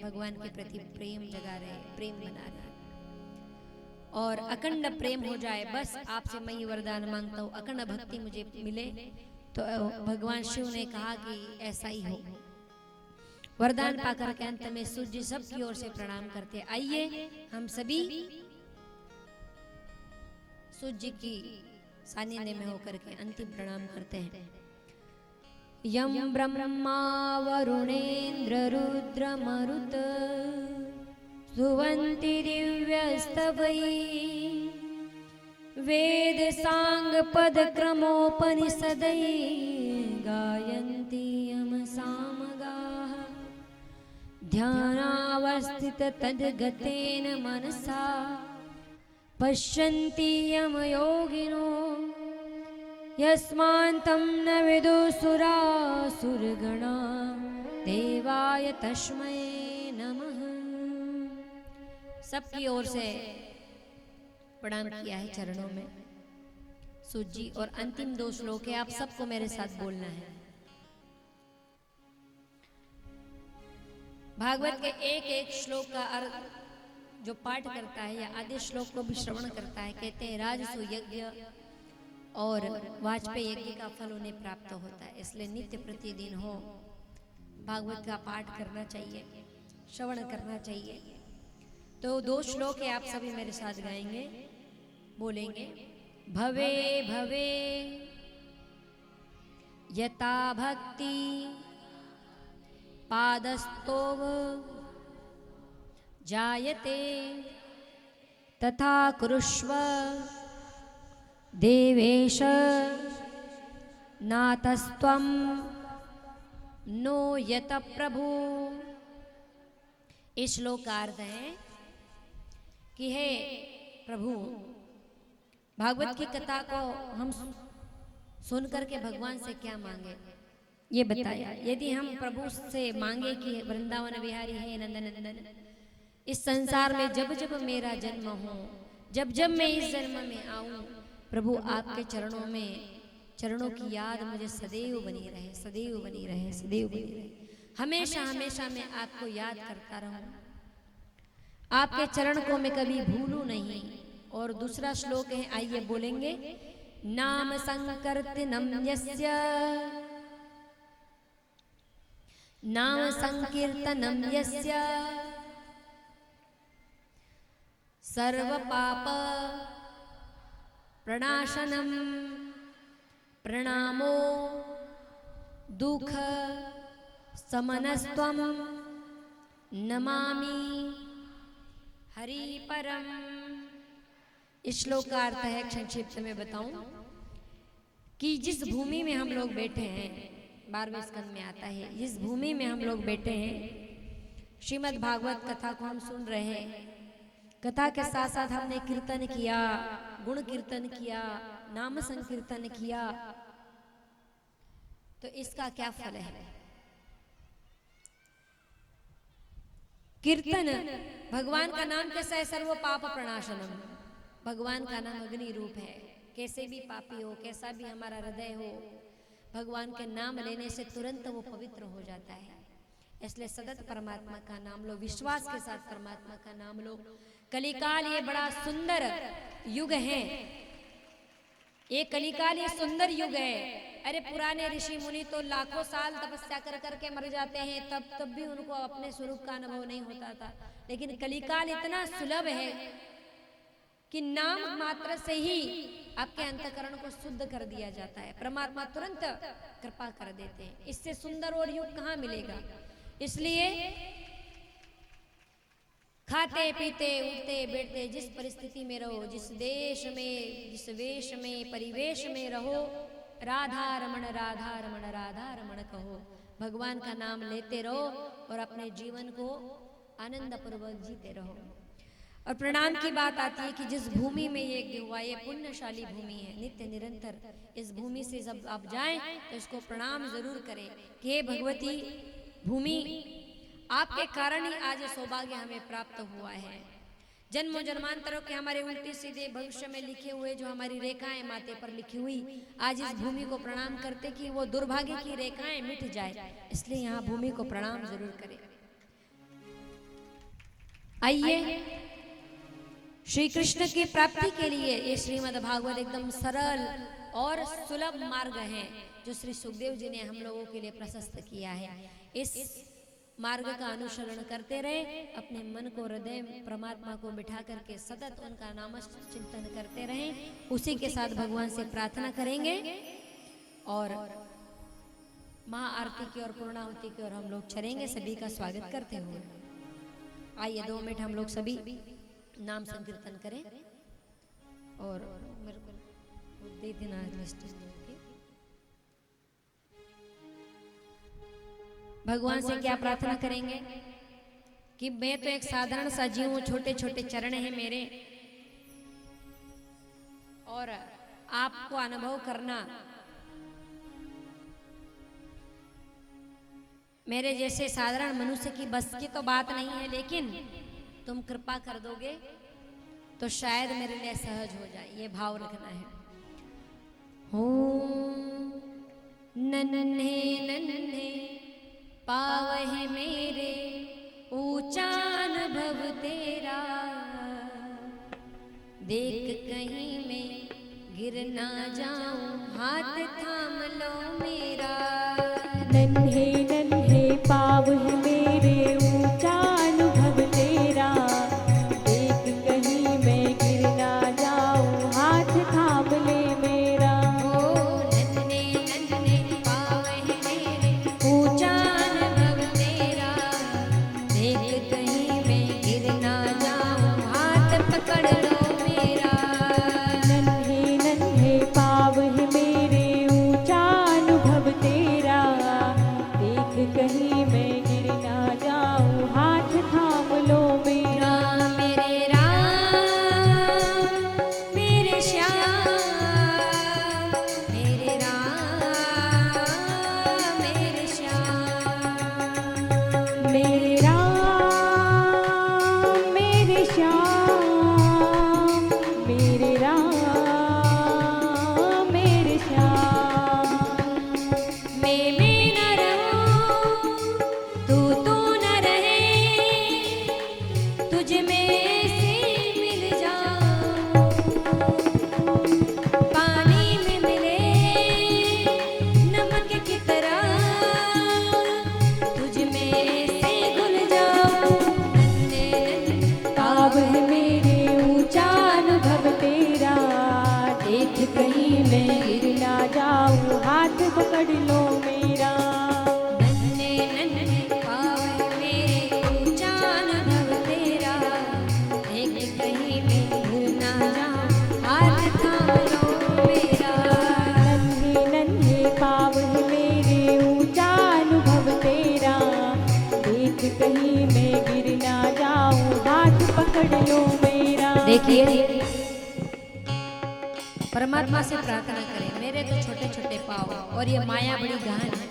भगवान के प्रति प्रेम जगा रहे, प्रेम बना रहे और अखंड प्रेम हो जाए। बस आपसे मैं ये वरदान मांगता हूँ, अखंड भक्ति मुझे मिले। तो भगवान शिव ने कहा कि ऐसा ही हो। वरदान पाकर के अंत में सूर्य जी सबकी ओर से प्रणाम करते। आइए हम सभी सूर्य जी की सानिध्य में होकर के अंतिम प्रणाम करते हैं। यम ब्रह्मा वरुणेन्द्र रुद्र मरुत सुवन्ति दिव्यस्तवै वेद सांग पद क्रमोपनिषदै गायन्ति यम सामगाः ध्यानावस्थित तद्गतेन मनसा पश्यन्ति यम योगिनो यस्मान्तं न विदुसुरासुरगणा देवाय तस्मै नमः। सबकी ओर से प्रणाम किया है चरणों में सूर्य जी। और अंतिम 2 श्लोक है, आप सबको मेरे साथ बोलना है। भागवत के एक एक श्लोक का अर्थ जो पाठ करता है या आधे श्लोक को भी श्रवण करता है, कहते हैं राजसु यज्ञ और वाजपेयी यज्ञ का फल उन्हें प्राप्त होता है। इसलिए नित्य प्रतिदिन हो भागवत का पाठ करना चाहिए, श्रवण करना चाहिए। तो 2 श्लोक है, आप सभी मेरे साथ गाएंगे, बोलेंगे। भवे भवे यथा भक्ति पादस्तोव जायते तथा कुरुष्व देवेश नातस्त्वं नो यत प्रभु। इस श्लोक का अर्थ है कि हे प्रभु, भागवत की कथा को हम सुन करके भगवान से क्या मांगे ये बताया। यदि हम प्रभु से मांगे कि वृंदावन विहारी है नंदनंदन, इस संसार में जब जब मेरा जन्म हो, जब जब मैं इस जन्म में आऊं, प्रभु आपके चरणों में, चरणों की याद मुझे सदैव बनी रहे, सदैव बनी रहे, सदैव बनी रहे। हमेशा हमेशा मैं आपको याद करता रहूं, आपके चरण को मैं कभी भूलूं नहीं। और दूसरा श्लोक है, आइए बोलेंगे। नाम संकीर्तनम यस्य, नाम संकीर्तनम यस्य सर्व पाप प्रणाशनम प्रणामो दुख समनस्त्वं नमामि हरि परम। इस श्लोक का अर्थ है, संक्षिप्त में बताऊं कि जिस भूमि में हम लोग बैठे हैं, 12वें स्कंद में आता है, जिस भूमि में हम लोग बैठे हैं, श्रीमद् भागवत कथा को हम सुन रहे हैं। कथा के साथ साथ हमने कीर्तन किया, गुण कीर्तन किया, नाम संकीर्तन किया, तो इसका क्या फल है? कीर्तन, भगवान का नाम कैसा है? सर्व पाप प्रणाशनम। भगवान का नाम अग्नि रूप है। कैसे भी पापी हो, कैसा भी हमारा हृदय हो, भगवान के नाम लेने से तुरंत वो पवित्र हो जाता है। इसलिए सतत परमात्मा का नाम लो, विश्वास के साथ परमात्मा का नाम लो। कलिकाल ये बड़ा सुंदर युग है, ये कलिकाल ये सुंदर युग है। अरे पुराने ऋषि मुनि तो लाखों साल तपस्या कर करके मर जाते हैं, तब भी उनको अपने स्वरूप का अनुभव नहीं होता था। लेकिन कलिकाल इतना सुलभ है कि नाम मात्र से ही आपके अंतकरण को शुद्ध कर दिया जाता है। परमात्मा तुरंत कृपा कर देते हैं। इससे सुंदर और युग कहाँ मिलेगा? इसलिए खाते पीते उठते बैठते जिस परिस्थिति में रहो, जिस देश में, जिस वेश में, परिवेश में रहो, राधा रमण राधा रमण राधा रमण कहो, भगवान का नाम लेते रहो और अपने जीवन को आनंद पूर्वक जीते रहो। और प्रणाम की बात आती है कि जिस भूमि में ये यज्ञ हुआ, ये पुण्यशाली भूमि है, नित्य निरंतर इस भूमि से जब आप जाएं तो इसको प्रणाम जरूर करें कि हे भगवती भूमि, आपके कारण ही आज सौभाग्य हमें प्राप्त हुआ है। जन्मों जन्मांतरों के हमारे उल्टे सीधे भविष्य में लिखे हुए जो हमारी रेखाएं माथे पर लिखी हुई, आज इस भूमि को प्रणाम करते कि वो दुर्भाग्य की रेखाएं मिट जाए। इसलिए यहाँ भूमि को प्रणाम जरूर करें। आइए, श्री कृष्ण की प्राप्ति के लिए ये श्रीमद् भागवत एकदम सरल और सुलभ मार्ग है जो श्री सुखदेव जी ने हम लोगों के लिए प्रशस्त किया है। इस मार्ग का अनुसरण करते रहे, अपने मन को हृदय में परमात्मा को बिठा करके सतत उनका नाम चिंतन करते रहे। उसी के साथ भगवान से प्रार्थना करेंगे और महाआरती की और पूर्णाहुति की ओर हम लोग चलेंगे, सभी का स्वागत करते हुए। आइए 2 मिनट हम लोग सभी नाम संकीर्तन करें और मेरे को दे देना लिस्ट। भगवान से क्या प्रार्थना करेंगे कि मैं तो एक साधारण सा जीव हूं, छोटे छोटे चरण हैं मेरे, और आपको अनुभव करना मेरे जैसे साधारण मनुष्य की बस की तो बात नहीं है, लेकिन तुम कृपा कर दोगे तो शायद मेरे लिए सहज हो जाए, ये भाव रखना है। हो नन्हे नन्हे पाव है मेरे ऊंचा अनुभव तेरा, देख कहीं मैं गिर ना जाऊं हाथ थाम लो मेरा। नन्हे नन्हे पाव है मेरे ऊंचा अनुभव तेरा, देख कहीं मैं गिर ना जाऊं हाथ थाम ले मेरा। ओ नन्हे नन्हे पाव है मेरे ऊंचा अनुभव तेरा, देख कहीं मैं गिर ना जाऊं हाथ पकड़ लो मेरा। नन्हे नन्हे पाव है मेरे ऊंचा अनुभव तेरा, देख कहीं मैं गिर ना जाऊं हाथ थाम लो मेरा। मेरे राम मेरे श्याम, मेरे राम मेरे श्याम, मेरे राम मेरे श्याम, मेरे राम मेरे श्याम। मैं न रहूं तू न रहे, तुझ में से मिल जाऊं, पानी में मिले नमक की तरह, तुझ में से घुल जाऊं। नन्हे नन्हे पाव है मेरे ऊंचा अनुभव तेरा, देख कहीं मैं गिर ना जाऊं हाथ पकड़ लो मेरा। नन्हे नन्हे पाव है मेरे ऊंचा अनुभव तेरा, देख कहीं मैं गिर ना जाऊं हाथ थाम लो मेरा। नन्हे नन्हे पाव है मेरे ऊंचा अनुभव तेरा, देख कहीं मैं गिर ना जाऊं हाथ पकड़ लो मेरा। देखिए, परमात्मा से प्रार्थना करें, मेरे तो छोटे छोटे पाँव और ये माया बड़ी गहन है,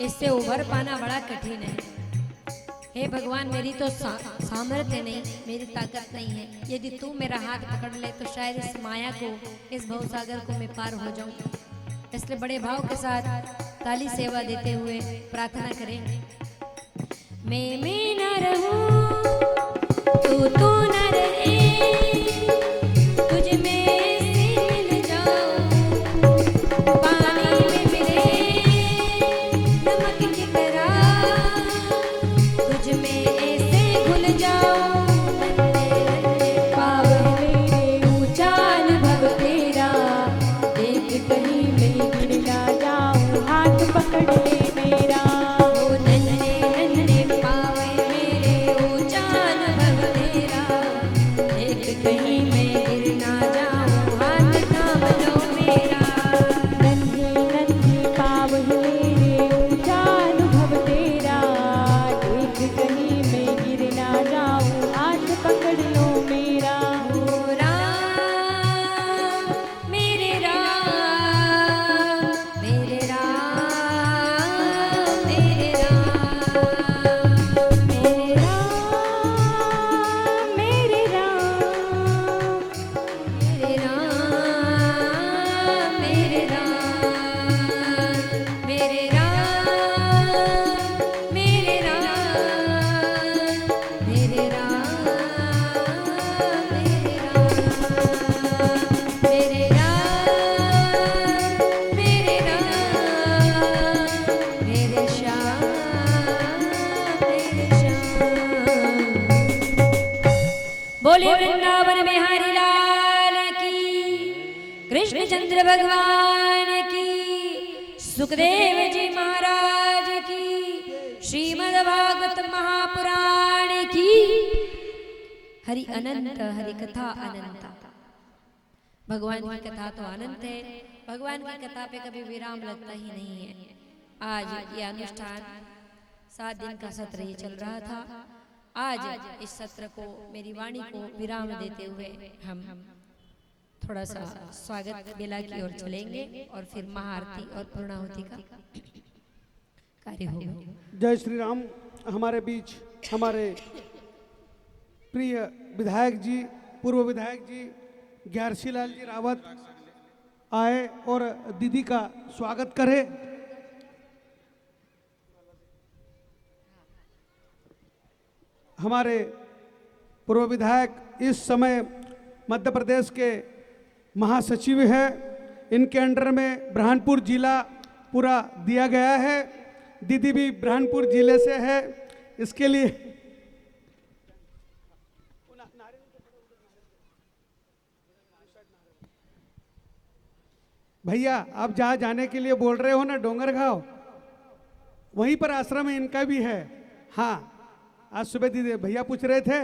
इससे उभर पाना बड़ा कठिन है। हे भगवान, मेरी तो सामर्थ्य नहीं, मेरी ताकत नहीं है, यदि तू मेरा हाथ पकड़ ले तो शायद इस माया को, इस भवसागर को मैं पार हो जाऊं। इसलिए बड़े भाव के साथ ताली सेवा देते हुए प्रार्थना करें। मैं न रहूं तू न रहे, तुझ में से मिल जाऊं, पानी में मिले नमक की तरह, तुझ में ऐसे घुल जाऊं। नन्हे नन्हे पाव है मेरे ऊंचा अनुभव तेरा, देख कहीं मैं गिर ना जाऊं हाथ पकड़ ले मेरा। ओ नन्हे नन्हे पाव है मेरे ऊंचा अनुभव तेरा, बोले वृंदावन बिहारी लाल की, कृष्णचंद्र भगवान की, सुखदेव जी महाराज की, श्रीमद् भागवत महापुराण की। हरि अनंत, हरि कथा अनंत। भगवान की कथा तो अनंत है, भगवान की कथा पे कभी विराम लगता ही नहीं है। आज ये अनुष्ठान 7 दिन का सत्र ये चल रहा था। आज इस सत्र को, मेरी वाणी को विराम देते हुए हम थोड़ा सा स्वागत बेला की ओर चलेंगे और फिर महाआरती और पूर्णाहुति का कार्य होगा। जय श्री राम। हमारे बीच हमारे प्रिय विधायक जी, पूर्व विधायक जी ग्यारसी लाल जी रावत आए और दीदी का स्वागत करें। हमारे पूर्व विधायक इस समय मध्य प्रदेश के महासचिव हैं। इनके अंडर में ब्रह्मपुर जिला पूरा दिया गया है। दीदी भी ब्रह्मपुर जिले से है। इसके लिए भैया आप जहाँ जाने के लिए बोल रहे हो ना, डोंगरगांव, वहीं पर आश्रम इनका भी है। हाँ, आज सुबह दीदी भैया पूछ रहे थे